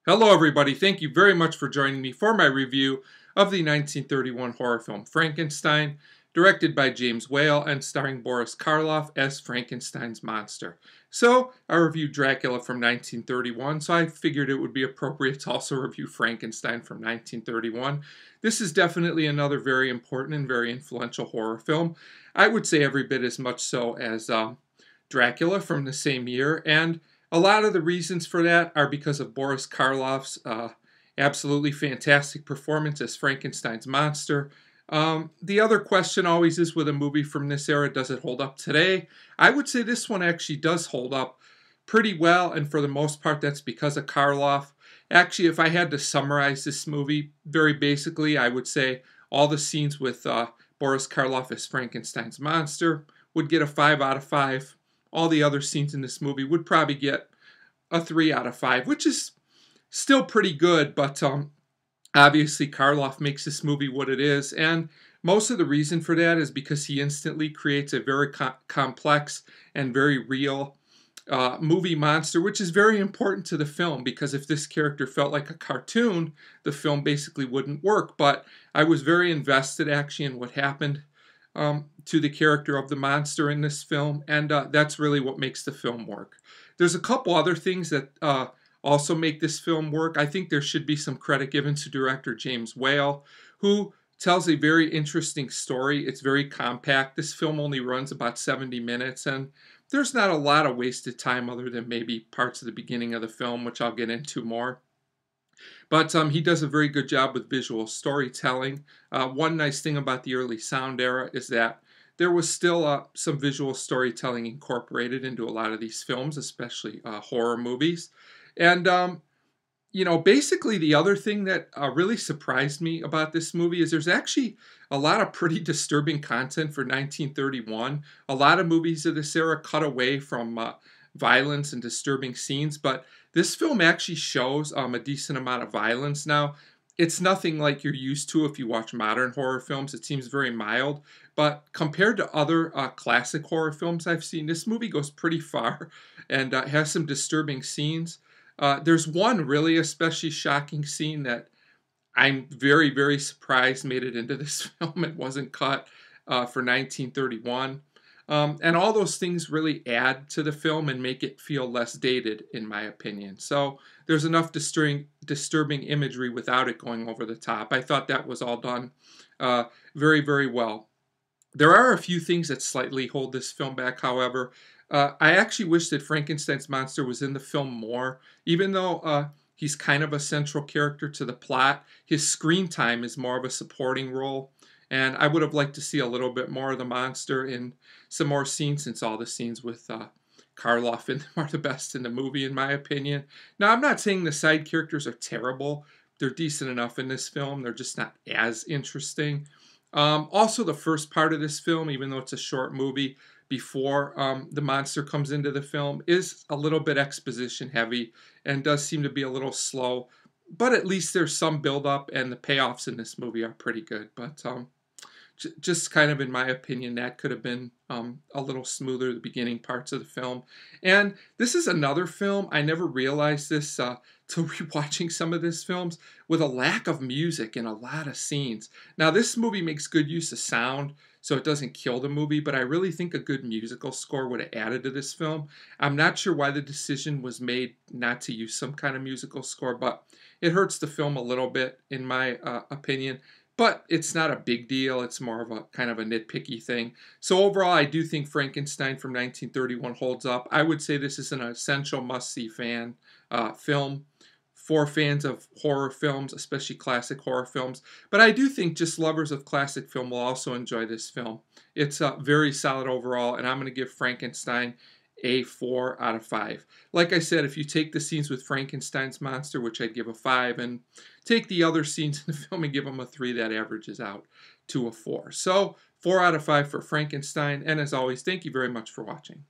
Hello everybody, thank you very much for joining me for my review of the 1931 horror film Frankenstein, directed by James Whale and starring Boris Karloff as Frankenstein's monster. So, I reviewed Dracula from 1931, so I figured it would be appropriate to also review Frankenstein from 1931. This is definitely another very important and very influential horror film. I would say every bit as much so as Dracula from the same year, and a lot of the reasons for that are because of Boris Karloff's absolutely fantastic performance as Frankenstein's monster. The other question always is with a movie from this era, does it hold up today? I would say this one actually does hold up pretty well, and for the most part that's because of Karloff. Actually, if I had to summarize this movie very basically, I would say all the scenes with Boris Karloff as Frankenstein's monster would get a 5 out of 5. All the other scenes in this movie would probably get a 3 out of 5, which is still pretty good, but obviously Karloff makes this movie what it is, and most of the reason for that is because he instantly creates a very complex and very real movie monster, which is very important to the film, because if this character felt like a cartoon, the film basically wouldn't work. But I was very invested actually in what happened to the character of the monster in this film, and that's really what makes the film work. There's a couple other things that also make this film work. I think there should be some credit given to director James Whale, who tells a very interesting story. It's very compact. This film only runs about 70 minutes, and there's not a lot of wasted time other than maybe parts of the beginning of the film, which I'll get into more. But he does a very good job with visual storytelling. One nice thing about the early sound era is that there was still some visual storytelling incorporated into a lot of these films, especially horror movies. And, basically the other thing that really surprised me about this movie is there's actually a lot of pretty disturbing content for 1931. A lot of movies of this era cut away from violence and disturbing scenes, but this film actually shows a decent amount of violence. Now, it's nothing like you're used to if you watch modern horror films. It seems very mild, but compared to other classic horror films I've seen, this movie goes pretty far and has some disturbing scenes. There's one really especially shocking scene that I'm very, very surprised made it into this film. It wasn't cut for 1931. And all those things really add to the film and make it feel less dated, in my opinion. So there's enough disturbing imagery without it going over the top. I thought that was all done very, very well. There are a few things that slightly hold this film back, however. I actually wish that Frankenstein's monster was in the film more. Even though he's kind of a central character to the plot, his screen time is more of a supporting role. And I would have liked to see a little bit more of the monster in some more scenes, since all the scenes with Karloff in them are the best in the movie, in my opinion. Now, I'm not saying the side characters are terrible. They're decent enough in this film. They're just not as interesting. Also, the first part of this film, even though it's a short movie, before the monster comes into the film, is a little bit exposition heavy and does seem to be a little slow. But at least there's some build-up, and the payoffs in this movie are pretty good. But just kind of in my opinion, that could have been a little smoother, the beginning parts of the film. And this is another film, I never realized this till rewatching some of these films, with a lack of music in a lot of scenes. Now, this movie makes good use of sound, so it doesn't kill the movie, but I really think a good musical score would have added to this film. I'm not sure why the decision was made not to use some kind of musical score, but it hurts the film a little bit, in my opinion. But it's not a big deal. It's more of a kind of a nitpicky thing. So overall, I do think Frankenstein from 1931 holds up. I would say this is an essential must-see film for fans of horror films, especially classic horror films. But I do think just lovers of classic film will also enjoy this film. It's very solid overall, and I'm going to give Frankenstein a 4 out of 5. Like I said, if you take the scenes with Frankenstein's monster, which I'd give a 5, and take the other scenes in the film and give them a 3, that averages out to a 4. So 4 out of 5 for Frankenstein, and as always, thank you very much for watching.